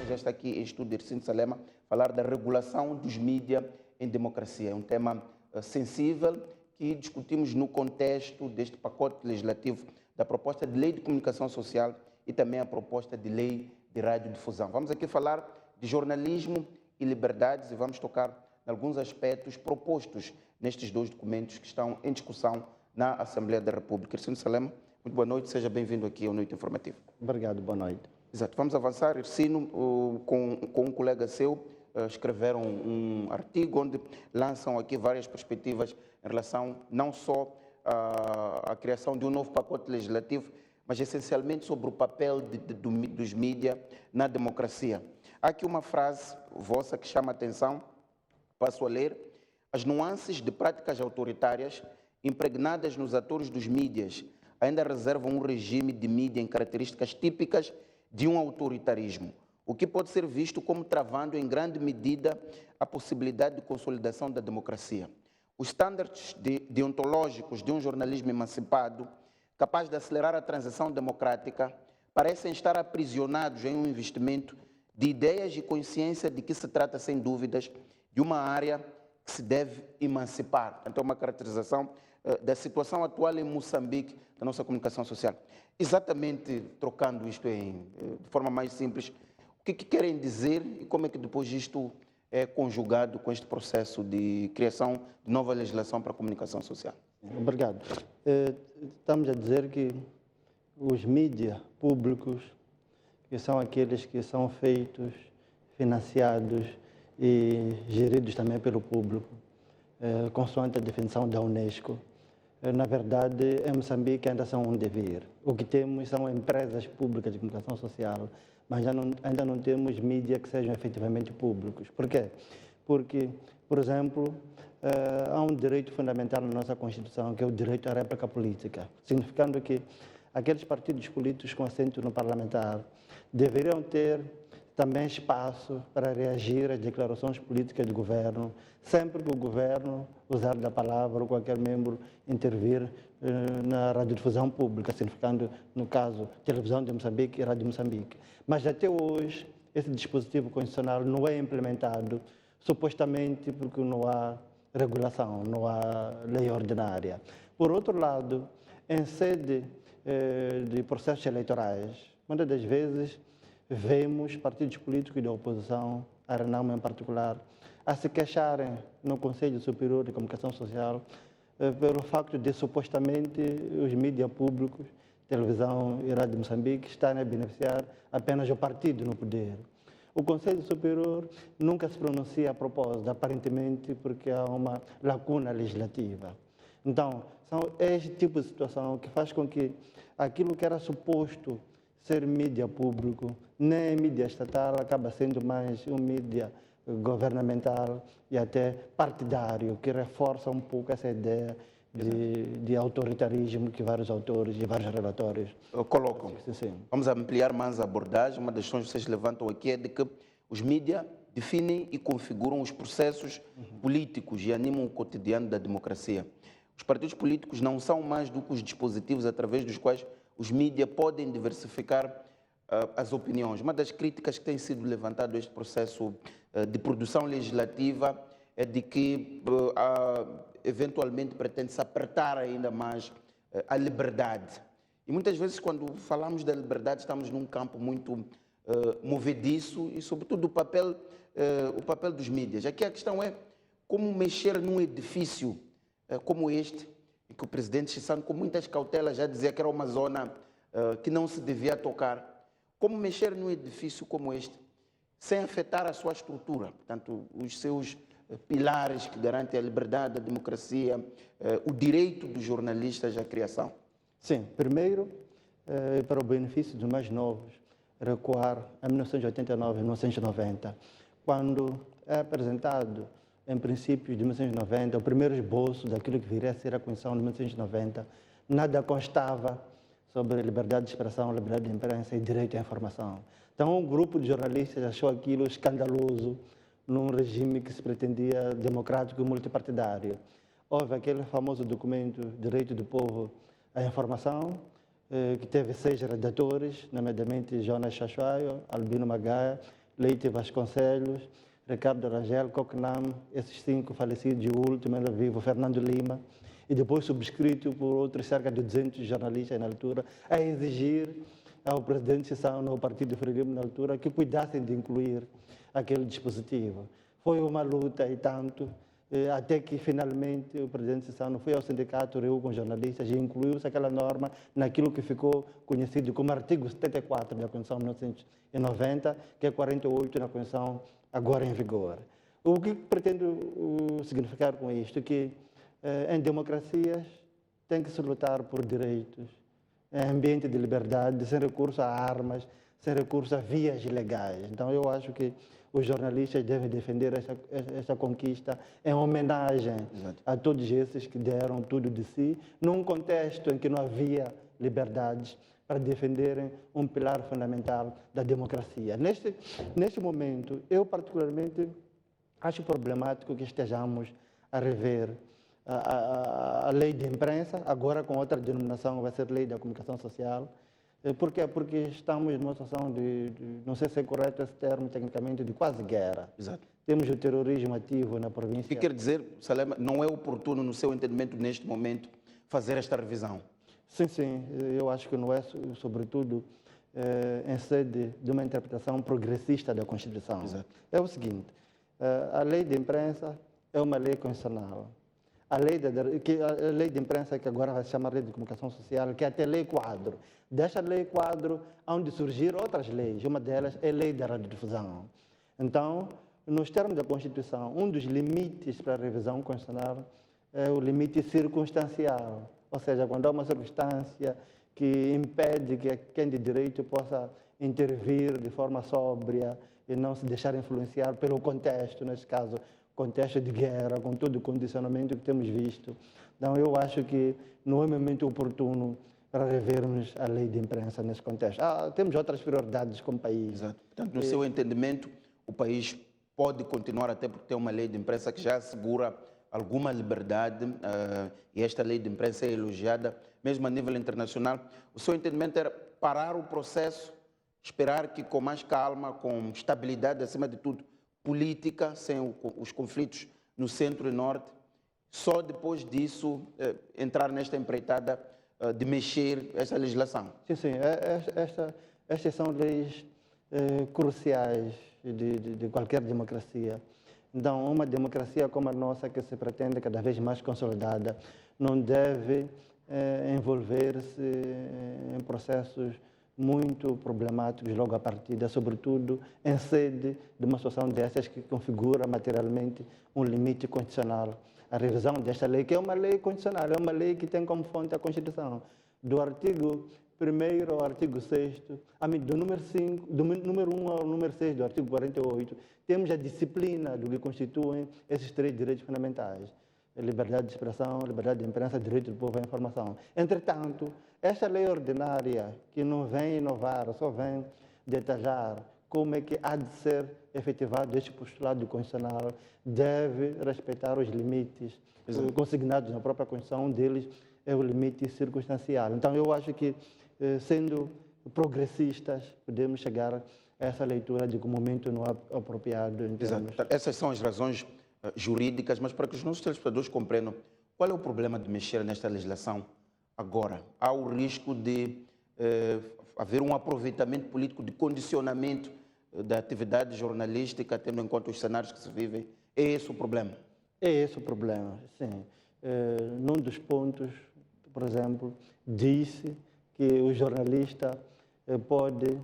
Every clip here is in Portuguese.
já está aqui em estúdio Ercílio Salema, falar da regulação dos mídias em democracia. É um tema sensível que discutimos no contexto deste pacote legislativo da proposta de lei de comunicação social e também a proposta de lei de radiodifusão. Vamos aqui falar de jornalismo e liberdades e vamos tocar em alguns aspectos propostos nestes dois documentos que estão em discussão na Assembleia da República. Ercílio Salema, muito boa noite, seja bem-vindo aqui ao Noite Informativa. Obrigado, boa noite. Exato, vamos avançar. Ercílio, com um colega seu, escreveram um artigo onde lançam aqui várias perspectivas em relação não só à criação de um novo pacote legislativo, mas essencialmente sobre o papel dos mídias na democracia. Há aqui uma frase vossa que chama a atenção, passo a ler: as nuances de práticas autoritárias impregnadas nos atores dos mídias ainda reservam um regime de mídia em características típicas de um autoritarismo, o que pode ser visto como travando em grande medida a possibilidade de consolidação da democracia. Os estándares deontológicos de um jornalismo emancipado, capaz de acelerar a transição democrática, parecem estar aprisionados em um investimento de ideias e consciência de que se trata, sem dúvidas, de uma área que se deve emancipar. Então, uma caracterização da situação atual em Moçambique, da nossa comunicação social. Exatamente, trocando isto de forma mais simples, o que querem dizer e como é que depois isto é conjugado com este processo de criação de nova legislação para a comunicação social? Obrigado. Estamos a dizer que os mídias públicos, que são aqueles que são feitos, financiados e geridos também pelo público, consoante a definição da Unesco, na verdade, em Moçambique ainda são um dever. O que temos são empresas públicas de comunicação social, mas ainda não temos mídias que sejam efetivamente públicos. Por quê? Porque, por exemplo, há um direito fundamental na nossa Constituição, que é o direito à réplica política, significando que aqueles partidos políticos com assento no parlamentar deveriam ter também espaço para reagir às declarações políticas do governo, sempre que o governo usar da palavra ou qualquer membro intervir na radiodifusão pública, significando, no caso, televisão de Moçambique e rádio de Moçambique. Mas até hoje, esse dispositivo constitucional não é implementado, supostamente porque não há regulação, não há lei ordinária. Por outro lado, em sede de processos eleitorais, muitas das vezes vemos partidos políticos da oposição, a Renamo em particular, a se queixarem no Conselho Superior de Comunicação Social pelo facto de, supostamente, os mídias públicos, televisão e rádio de Moçambique, estarem a beneficiar apenas o partido no poder. O Conselho Superior nunca se pronuncia a propósito, aparentemente porque há uma lacuna legislativa. Então, são este tipo de situação que faz com que aquilo que era suposto ser mídia público, nem mídia estatal, acaba sendo mais um mídia governamental e até partidário, que reforça um pouco essa ideia de autoritarismo que vários autores e vários relatórios colocam. Sim. Vamos ampliar mais a abordagem. Uma das questões que vocês levantam aqui é de que os mídias definem e configuram os processos políticos e animam o cotidiano da democracia. Os partidos políticos não são mais do que os dispositivos através dos quais os mídias podem diversificar as opiniões. Uma das críticas que tem sido levantado a este processo de produção legislativa é de que eventualmente pretende-se apertar ainda mais a liberdade. E muitas vezes, quando falamos da liberdade, estamos num campo muito movediço e, sobretudo, o papel dos mídias. Aqui a questão é como mexer num edifício como este, em que o presidente Chissano, com muitas cautelas, já dizia que era uma zona que não se devia tocar. Como mexer num edifício como este, sem afetar a sua estrutura, portanto, os seus pilares que garantem a liberdade, a democracia, o direito dos jornalistas à criação? Sim, primeiro, para o benefício dos mais novos, recuar a 1989 e 1990, quando é apresentado, em princípios de 1990, o primeiro esboço daquilo que viria a ser a Constituição de 1990, nada constava sobre liberdade de expressão, liberdade de imprensa e direito à informação. Então, um grupo de jornalistas achou aquilo escandaloso num regime que se pretendia democrático e multipartidário. Houve aquele famoso documento Direito do Povo à Informação, que teve 6 redatores, nomeadamente Jonas Chachuaio, Albino Magaia, Leite Vasconcelos, Ricardo Rangel, Cocnam, esses 5 falecidos, e o último era vivo, Fernando Lima, e depois subscrito por outros cerca de 200 jornalistas na altura, a exigir ao presidente Chissano, ao Partido Frelimo na altura, que cuidassem de incluir aquele dispositivo. Foi uma luta e tanto, até que finalmente o presidente Chissano foi ao sindicato, reuniu com jornalistas e incluiu-se aquela norma naquilo que ficou conhecido como artigo 74 da Constituição de 1990, que é 48 na Constituição agora em vigor. O que pretendo significar com isto? Que em democracias tem que se lutar por direitos, em ambiente de liberdade, sem recurso a armas, sem recurso a vias legais. Então eu acho que os jornalistas devem defender essa conquista em homenagem a todos esses que deram tudo de si, num contexto em que não havia liberdades, para defenderem um pilar fundamental da democracia. Neste momento, eu particularmente acho problemático que estejamos a rever a lei de imprensa, agora com outra denominação, vai ser lei da comunicação social. Por quê? Porque estamos numa situação não sei se é correto esse termo tecnicamente, de quase guerra. Exato. Temos o terrorismo ativo na província. O que quer dizer, Salema, não é oportuno, no seu entendimento, neste momento, fazer esta revisão? Sim, eu acho que não é, sobretudo, em sede de uma interpretação progressista da Constituição. Exato. É o seguinte, a lei de imprensa é uma lei constitucional. A lei de imprensa, que agora vai se chamar Lei de Comunicação Social, que é até lei quadro. Desta lei quadro, hão de surgir outras leis. Uma delas é a lei da radiodifusão. Então, nos termos da Constituição, um dos limites para a revisão constitucional é o limite circunstancial. Ou seja, quando há uma circunstância que impede que quem de direito possa intervir de forma sóbria e não se deixar influenciar pelo contexto, nesse caso, contexto de guerra, com todo o condicionamento que temos visto. Então, eu acho que não é um momento oportuno para revermos a lei de imprensa nesse contexto. Temos outras prioridades como país. Exato. Portanto, no seu entendimento, o país pode continuar, até porque tem uma lei de imprensa que já assegura alguma liberdade, e esta lei de imprensa é elogiada, mesmo a nível internacional. O seu entendimento era parar o processo, esperar que com mais calma, com estabilidade, acima de tudo, política, sem os conflitos no centro e norte, só depois disso entrar nesta empreitada de mexer essa legislação? Sim. Estas são leis cruciais de qualquer democracia. Então, uma democracia como a nossa, que se pretende cada vez mais consolidada, não deve envolver-se em processos muito problemáticos logo à partida, sobretudo em sede de uma situação dessas que configura materialmente um limite constitucional. A revisão desta lei, que é uma lei constitucional, é uma lei que tem como fonte a Constituição. Do artigo 1º ao artigo 6º, do número 1 ao número 6 do artigo 48, temos a disciplina do que constituem esses 3 direitos fundamentais: a liberdade de expressão, a liberdade de imprensa, direito do povo à informação. Entretanto, esta lei ordinária, que não vem inovar, só vem detalhar como é que há de ser efetivado este postulado constitucional, deve respeitar os limites consignados na própria Constituição. Um deles é o limite circunstancial. Então, eu acho que, sendo progressistas, podemos chegar a essa leitura de que o momento não é apropriado. Exato. Essas são as razões jurídicas, mas para que os nossos telespectadores compreendam, qual é o problema de mexer nesta legislação agora? Há o risco de haver um aproveitamento político, de condicionamento da atividade jornalística, tendo em conta os cenários que se vivem. É esse o problema? É esse o problema, sim. Num dos pontos, por exemplo, disse que o jornalista pode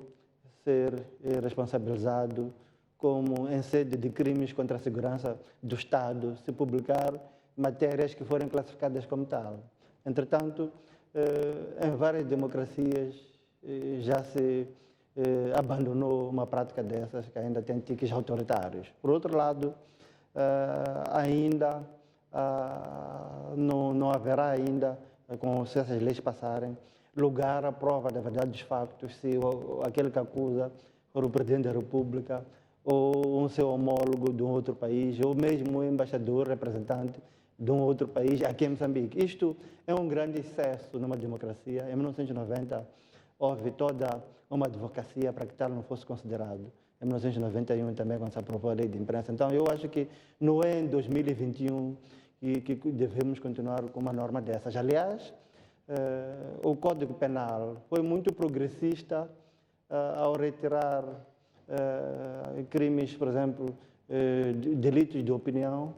ser responsabilizado como em sede de crimes contra a segurança do Estado, se publicar matérias que forem classificadas como tal. Entretanto, em várias democracias já se abandonou uma prática dessas, que ainda tem tiques autoritários. Por outro lado, ainda não haverá ainda, se essas leis passarem, lugar à prova da verdade dos factos, se aquele que acusa for o Presidente da República ou um seu homólogo de um outro país, ou mesmo um embaixador, representante de um outro país aqui em Moçambique. Isto é um grande excesso numa democracia. Em 1990, houve toda uma advocacia para que tal não fosse considerado. em 1991 também, quando se aprovou a lei de imprensa. Então, eu acho que não é em 2021 que devemos continuar com uma norma dessas. Aliás, o Código Penal foi muito progressista ao retirar crimes, por exemplo, delitos de opinião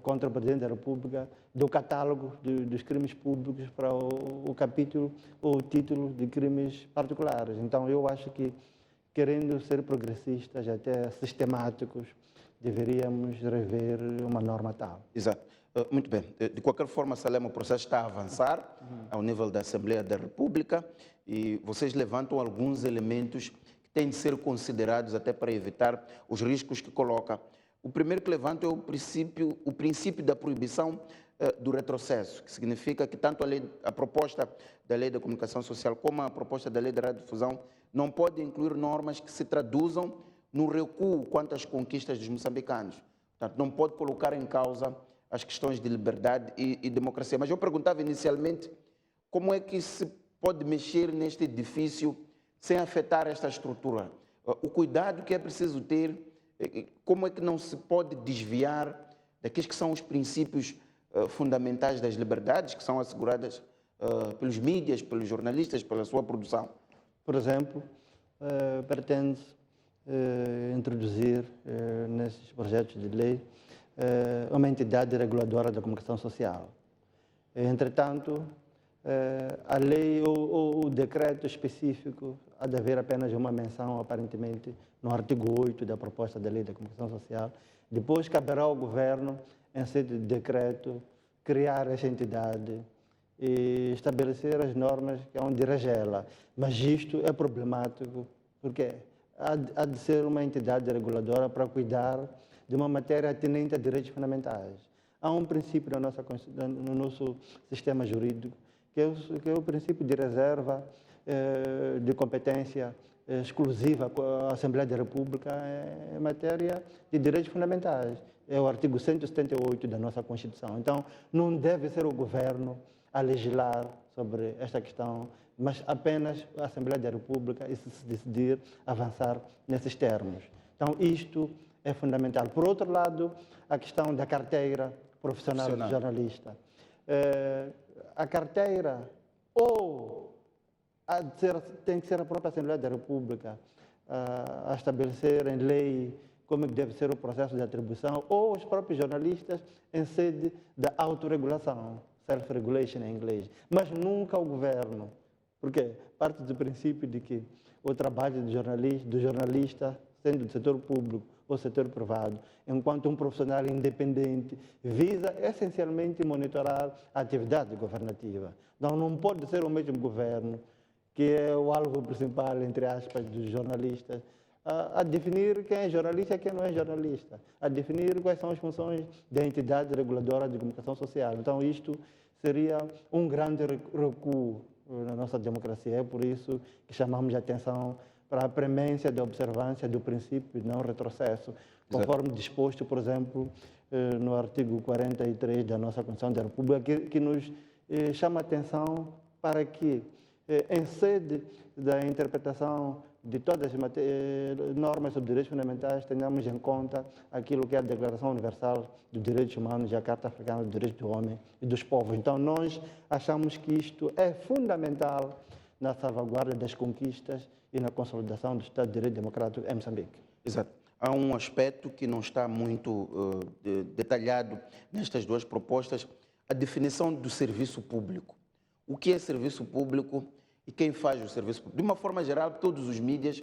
contra o Presidente da República, do catálogo dos crimes públicos para o capítulo ou o título de crimes particulares. Então, eu acho que, querendo ser progressistas, até sistemáticos, deveríamos rever uma norma tal. Exato. Muito bem. De qualquer forma, Salema, o processo está a avançar ao nível da Assembleia da República e vocês levantam alguns elementos que têm de ser considerados até para evitar os riscos que coloca. O primeiro que levanto é o princípio da proibição do retrocesso, que significa que tanto a proposta da Lei da Comunicação Social como a proposta da Lei da Radiodifusão não pode incluir normas que se traduzam no recuo quanto às conquistas dos moçambicanos. Portanto, não pode colocar em causa as questões de liberdade e democracia. Mas eu perguntava inicialmente como é que se pode mexer neste edifício sem afetar esta estrutura. O cuidado que é preciso ter, como é que não se pode desviar daqueles que são os princípios fundamentais das liberdades que são asseguradas pelos mídias, pelos jornalistas, pela sua produção. Por exemplo, pretende-se introduzir nesses projetos de lei uma entidade reguladora da comunicação social. Entretanto, a lei ou o decreto específico há de haver apenas uma menção, aparentemente, no artigo 8 da proposta da Lei da Comunicação Social. Depois caberá ao governo, em sede de decreto, criar essa entidade e estabelecer as normas que hão de regê-la. Mas isto é problemático, porque há de ser uma entidade reguladora para cuidar de uma matéria atinente a direitos fundamentais. Há um princípio no nosso sistema jurídico, que é o princípio de reserva de competência exclusiva à Assembleia da República em matéria de direitos fundamentais. É o artigo 178 da nossa Constituição. Então, não deve ser o governo a legislar sobre esta questão, mas apenas a Assembleia da República e se decidir avançar nesses termos. Então, isto é fundamental. Por outro lado, a questão da carteira profissional do jornalista. A carteira ou tem que ser a própria Assembleia da República a estabelecer em lei como deve ser o processo de atribuição, ou os próprios jornalistas em sede da autorregulação, self-regulation em inglês, mas nunca o governo, porque parte do princípio de que o trabalho do jornalista, sendo do setor público ou setor privado, enquanto um profissional independente, visa essencialmente monitorar a atividade governativa. Então, não pode ser o mesmo governo, que é o alvo principal, entre aspas, dos jornalistas, a definir quem é jornalista e quem não é jornalista, a definir quais são as funções da entidade reguladora de comunicação social. Então, isto seria um grande recuo na nossa democracia. É por isso que chamamos a atenção para a premência da observância do princípio de não retrocesso, conforme disposto, por exemplo, no artigo 43 da nossa Constituição da República, que nos chama a atenção para que, em sede da interpretação de todas as normas sobre direitos fundamentais, tenhamos em conta aquilo que é a Declaração Universal dos Direitos Humanos e a Carta Africana dos Direitos do Homem e dos Povos. Então, nós achamos que isto é fundamental na salvaguarda das conquistas e na consolidação do Estado de Direito Democrático em Moçambique. Exato. Há um aspecto que não está muito detalhado nestas duas propostas, a definição do serviço público. O que é serviço público e quem faz o serviço público? De uma forma geral, todos os mídias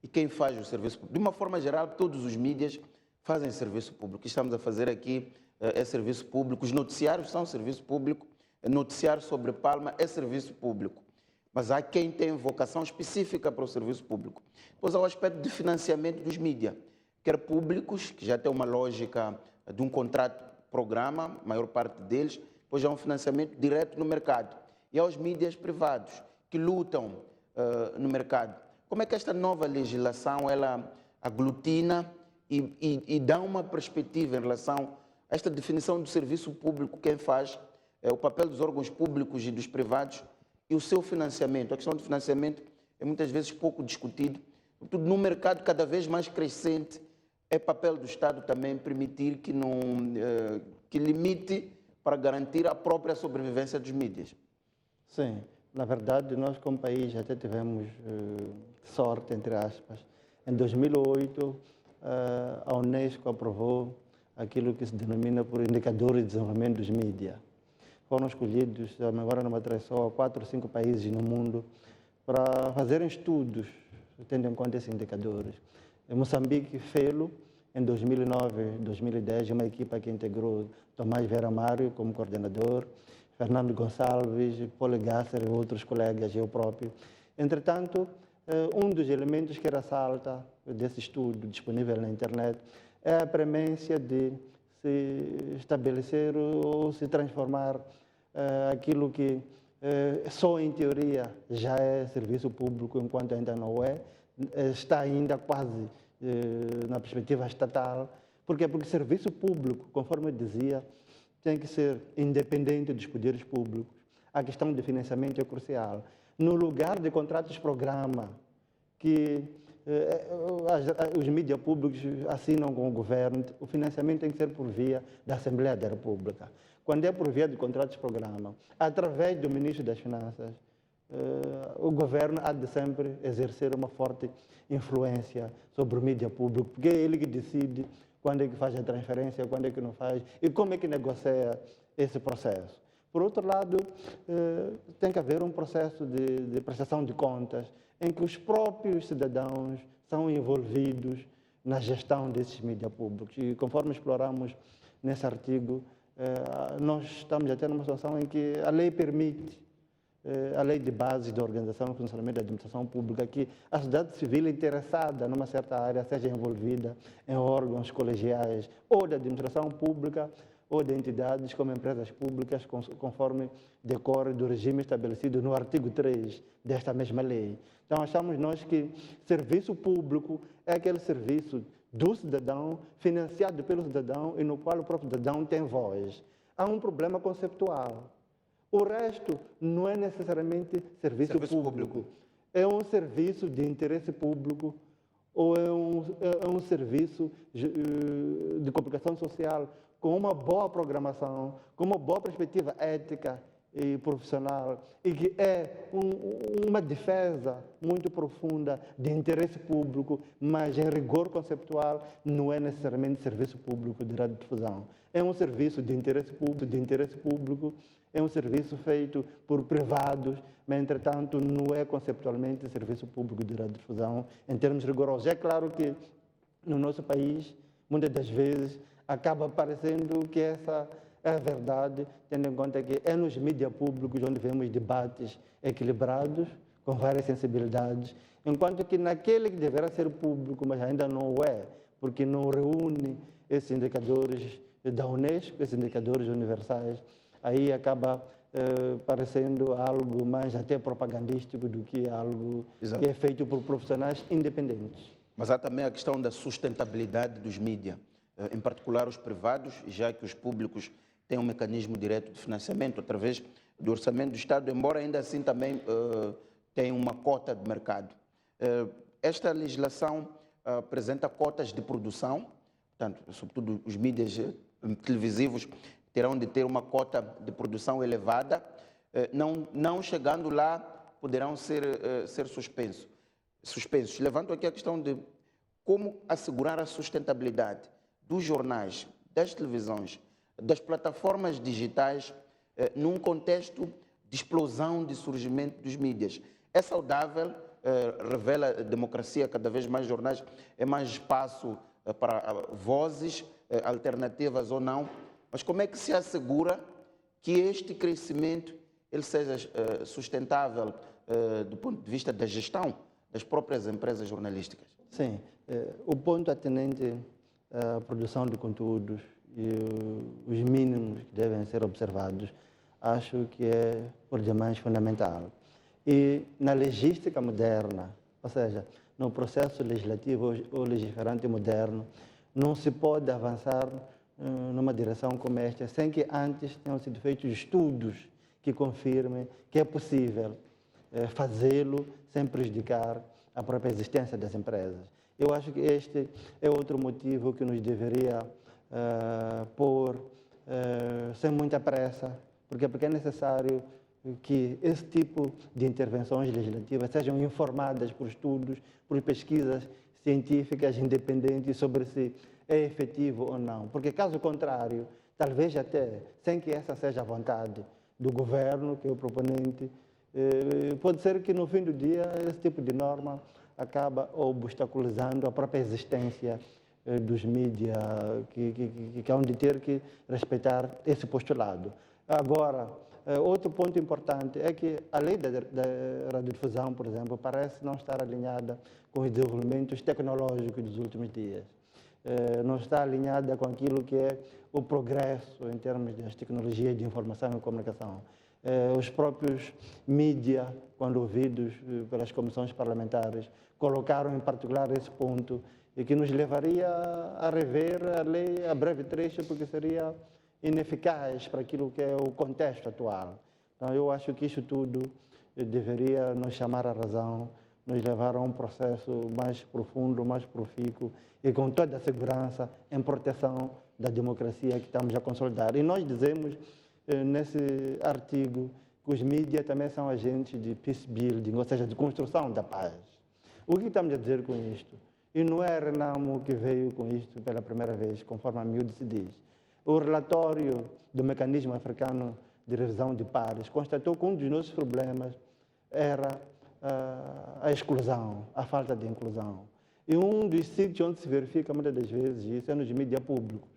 e quem faz o serviço público. De uma forma geral, todos os mídias fazem serviço público. O que estamos a fazer aqui é serviço público. Os noticiários são serviço público. Noticiar sobre Palma é serviço público. Mas há quem tem vocação específica para o serviço público. Depois há o aspecto de financiamento dos mídias, quer públicos, que já tem uma lógica de um contrato-programa, a maior parte deles, depois há um financiamento direto no mercado. E há os mídias privados, que lutam no mercado. Como é que esta nova legislação ela aglutina e dá uma perspectiva em relação a esta definição do serviço público, quem faz, o papel dos órgãos públicos e dos privados e o seu financiamento? A questão do financiamento é muitas vezes pouco discutido, Tudo num mercado cada vez mais crescente, é papel do Estado também permitir que, não, que limite para garantir a própria sobrevivência dos mídias. Sim, na verdade, nós como país até tivemos sorte, entre aspas. Em 2008, a Unesco aprovou aquilo que se denomina por indicadores de desenvolvimento dos mídias. Foram escolhidos, agora não me atrevo, só 4 ou 5 países no mundo para fazerem estudos, tendo em conta esses indicadores. Em Moçambique, fez-lo em 2009, 2010, uma equipa que integrou Tomás Vera Mário como coordenador, Fernando Gonçalves, Paulo Gasser e outros colegas, eu próprio. Entretanto, um dos elementos que ressalta desse estudo disponível na internet é a premência de se estabelecer ou se transformar aquilo que só em teoria já é serviço público, enquanto ainda não é, está ainda quase na perspectiva estatal. Por quê? Porque serviço público, conforme eu dizia, tem que ser independente dos poderes públicos. A questão de financiamento é crucial. No lugar de contratos-programa que os mídias públicos assinam com o governo, o financiamento tem que ser por via da Assembleia da República. Quando é por via de contratos-programa, através do Ministro das Finanças, o governo há de sempre exercer uma forte influência sobre o mídia público, porque é ele que decide quando é que faz a transferência, quando é que não faz e como é que negocia esse processo. Por outro lado, tem que haver um processo de prestação de contas em que os próprios cidadãos são envolvidos na gestão desses mídias públicos. E conforme exploramos nesse artigo, nós estamos até numa situação em que a lei permite, a lei de base da organização e funcionamento da administração pública, que a sociedade civil interessada numa certa área seja envolvida em órgãos colegiais ou da administração pública ou de entidades como empresas públicas, conforme decorre do regime estabelecido no artigo 3 desta mesma lei. Então, achamos nós que serviço público é aquele serviço do cidadão, financiado pelo cidadão e no qual o próprio cidadão tem voz. Há um problema conceptual. O resto não é necessariamente serviço público. É um serviço de interesse público ou é um serviço de comunicação social com uma boa programação, com uma boa perspectiva ética e profissional, e que é uma defesa muito profunda de interesse público, mas em rigor conceptual não é necessariamente serviço público de radiodifusão. É um serviço de interesse público, é um serviço feito por privados, mas, entretanto, não é conceptualmente serviço público de radiodifusão em termos rigorosos. É claro que no nosso país, muitas das vezes, acaba parecendo que essa é a verdade, tendo em conta que é nos mídias públicos onde vemos debates equilibrados, com várias sensibilidades, enquanto que naquele que deverá ser público, mas ainda não o é, porque não reúne esses indicadores da Unesco, esses indicadores universais, aí acaba parecendo algo mais até propagandístico do que algo Exato. que é feito por profissionais independentes. Mas há também a questão da sustentabilidade dos mídias, em particular os privados, já que os públicos têm um mecanismo direto de financiamento através do orçamento do Estado, embora ainda assim também tenham uma cota de mercado. Esta legislação apresenta cotas de produção, portanto, sobretudo os mídias televisivos terão de ter uma cota de produção elevada, não chegando lá poderão ser suspensos. Levanto aqui a questão de como assegurar a sustentabilidade dos jornais, das televisões, das plataformas digitais, num contexto de explosão de surgimento dos mídias. É saudável, revela a democracia, cada vez mais jornais, é mais espaço para vozes alternativas ou não, mas como é que se assegura que este crescimento ele seja sustentável do ponto de vista da gestão das próprias empresas jornalísticas? Sim, o ponto atinente à produção de conteúdos e os mínimos que devem ser observados, acho que é por demais fundamental. E na legística moderna, ou seja, no processo legislativo ou legiferante moderno, não se pode avançar numa direção como esta sem que antes tenham sido feitos estudos que confirmem que é possível fazê-lo sem prejudicar a própria existência das empresas. Eu acho que este é outro motivo que nos deveria pôr sem muita pressa, porque é necessário que esse tipo de intervenções legislativas sejam informadas por estudos, por pesquisas científicas independentes sobre se é efetivo ou não. Porque, caso contrário, talvez até, sem que essa seja a vontade do governo, que é o proponente, pode ser que no fim do dia esse tipo de norma acaba obstaculizando a própria existência dos mídias que hão de ter que respeitar esse postulado. Agora, outro ponto importante é que a lei da radiodifusão, por exemplo, parece não estar alinhada com os desenvolvimentos tecnológicos dos últimos dias. Não está alinhada com aquilo que é o progresso em termos das tecnologias de informação e comunicação. Os próprios mídias, quando ouvidos pelas comissões parlamentares, colocaram em particular esse ponto e que nos levaria a rever a lei a breve trecho, porque seria ineficaz para aquilo que é o contexto atual. Então, eu acho que isso tudo deveria nos chamar à razão, nos levar a um processo mais profundo, mais profícuo e com toda a segurança em proteção da democracia que estamos a consolidar. E nós dizemos nesse artigo que os mídias também são agentes de peace building, ou seja, de construção da paz. O que estamos a dizer com isto? E não é a Renamo que veio com isto pela primeira vez, conforme a miúdo se diz. O relatório do Mecanismo Africano de Revisão de Pares constatou que um dos nossos problemas era a exclusão, a falta de inclusão. E um dos sítios onde se verifica muitas das vezes isso é nos mídias públicos.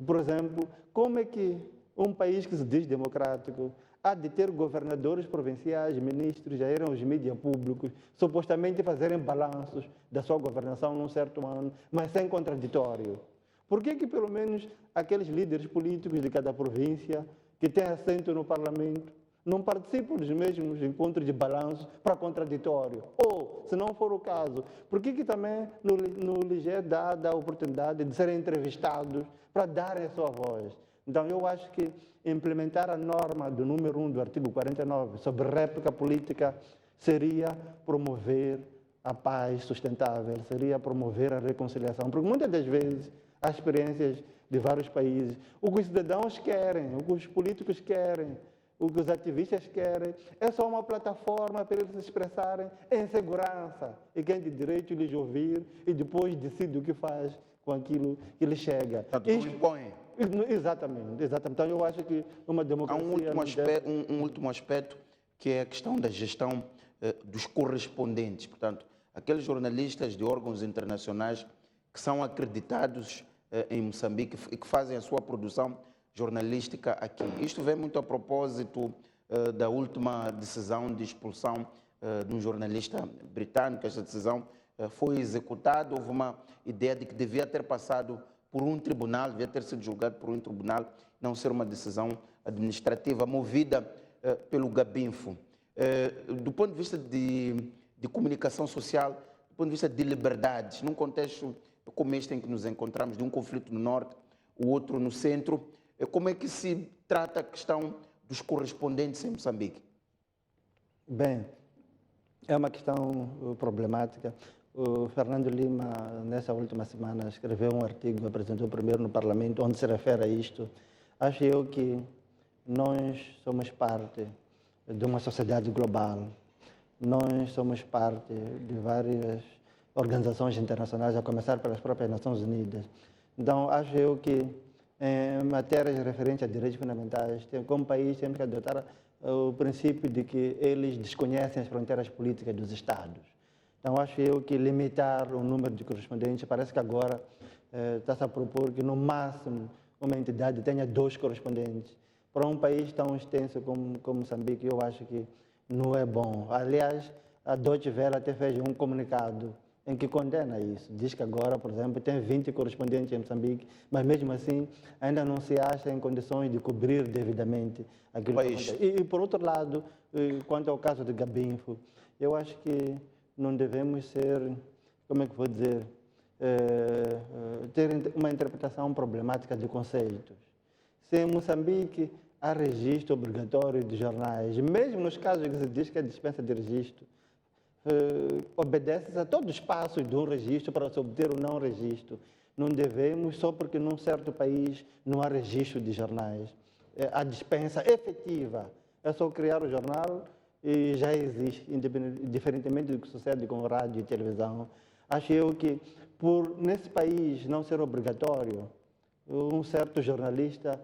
Por exemplo, como é que um país que se diz democrático há de ter governadores provinciais, ministros, já eram os mídias públicos, supostamente fazerem balanços da sua governação num certo ano, mas sem contraditório? Por que pelo menos aqueles líderes políticos de cada província que têm assento no parlamento não participam dos mesmos encontros de balanço para contraditório? Ou, se não for o caso, por que também no lhes é dada a oportunidade de serem entrevistados para darem a sua voz? Então, eu acho que implementar a norma do número 1 do artigo 49 sobre réplica política seria promover a paz sustentável, seria promover a reconciliação, porque muitas das vezes as experiências de vários países, o que os cidadãos querem, o que os políticos querem, o que os ativistas querem, é só uma plataforma para eles se expressarem em segurança e quem tem direito lhes ouvir e depois decide o que faz com aquilo que lhe chega. Isto impõe. Exatamente. Então eu acho que uma democracia... Há um último aspecto que é a questão da gestão dos correspondentes, portanto, aqueles jornalistas de órgãos internacionais que são acreditados em Moçambique e que fazem a sua produção jornalística aqui. Isto vem muito a propósito da última decisão de expulsão de um jornalista britânico. Esta decisão foi executada, houve uma ideia de que devia ter passado por um tribunal, devia ter sido julgado por um tribunal, não ser uma decisão administrativa movida pelo Gabinfo. Do ponto de vista de comunicação social, do ponto de vista de liberdades, num contexto como este em que nos encontramos, de um conflito no norte, o outro no centro, como é que se trata a questão dos correspondentes em Moçambique? Bem, é uma questão problemática. O Fernando Lima, nessa última semana, escreveu um artigo, apresentou primeiro no Parlamento, onde se refere a isto. Acho eu que nós somos parte de uma sociedade global. Nós somos parte de várias organizações internacionais, a começar pelas próprias Nações Unidas. Então, acho eu que, em matérias referentes a direitos fundamentais, como país, temos que adotar o princípio de que eles desconhecem as fronteiras políticas dos Estados. Então, acho eu que limitar o número de correspondentes, parece que agora está-se a propor que, no máximo, uma entidade tenha 2 correspondentes. Para um país tão extenso como Moçambique, eu acho que não é bom. Aliás, a Deutsche Welle até fez um comunicado em que condena isso. Diz que agora, por exemplo, tem 20 correspondentes em Moçambique, mas mesmo assim ainda não se acha em condições de cobrir devidamente aquilo que acontece. E, por outro lado, quanto ao caso de Gabinfo, eu acho que não devemos ser, como é que vou dizer, ter uma interpretação problemática de conceitos. Se em Moçambique há registro obrigatório de jornais, mesmo nos casos que se diz que é dispensa de registro, obedece a todos os passos de um registro para se obter um não registro. Não devemos, só porque num certo país não há registro de jornais. A dispensa efetiva é só criar o jornal e já existe, diferentemente do que sucede com rádio e televisão. Acho eu que, por nesse país não ser obrigatório, um certo jornalista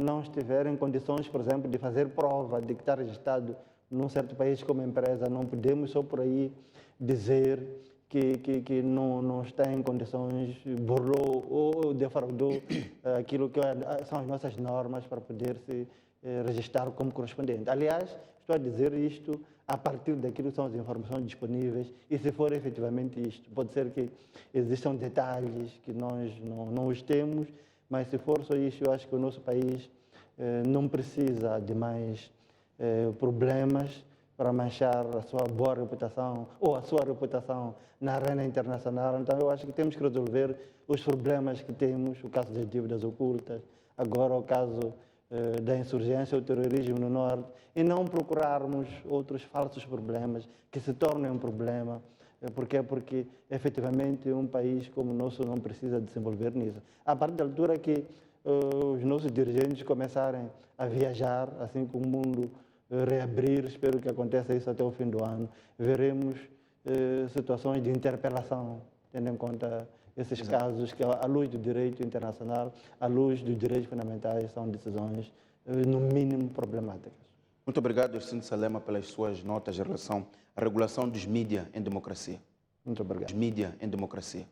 não estiver em condições, por exemplo, de fazer prova de que está registrado num certo país como empresa, não podemos só por aí dizer que não está em condições, burlou ou defraudou aquilo que são as nossas normas para poder se registrar como correspondente. Aliás, estou a dizer isto a partir daquilo que são as informações disponíveis e se for efetivamente isto. Pode ser que existam detalhes que nós não os temos, mas se for só isso, eu acho que o nosso país não precisa de mais problemas para manchar a sua boa reputação ou a sua reputação na arena internacional. Então, eu acho que temos que resolver os problemas que temos, o caso das dívidas ocultas, agora o caso da insurgência ou terrorismo no Norte, e não procurarmos outros falsos problemas que se tornem um problema. Porque, efetivamente, um país como o nosso não precisa de se envolver nisso. A partir da altura que os nossos dirigentes começarem a viajar, assim como o mundo reabrir, espero que aconteça isso até o fim do ano, veremos situações de interpelação, tendo em conta esses casos que, à luz do direito internacional, à luz dos direitos fundamentais, são decisões, no mínimo, problemáticas. Muito obrigado, Ercindo Salema, pelas suas notas em relação à regulação dos mídias em democracia. Muito obrigado. Os mídias em democracia.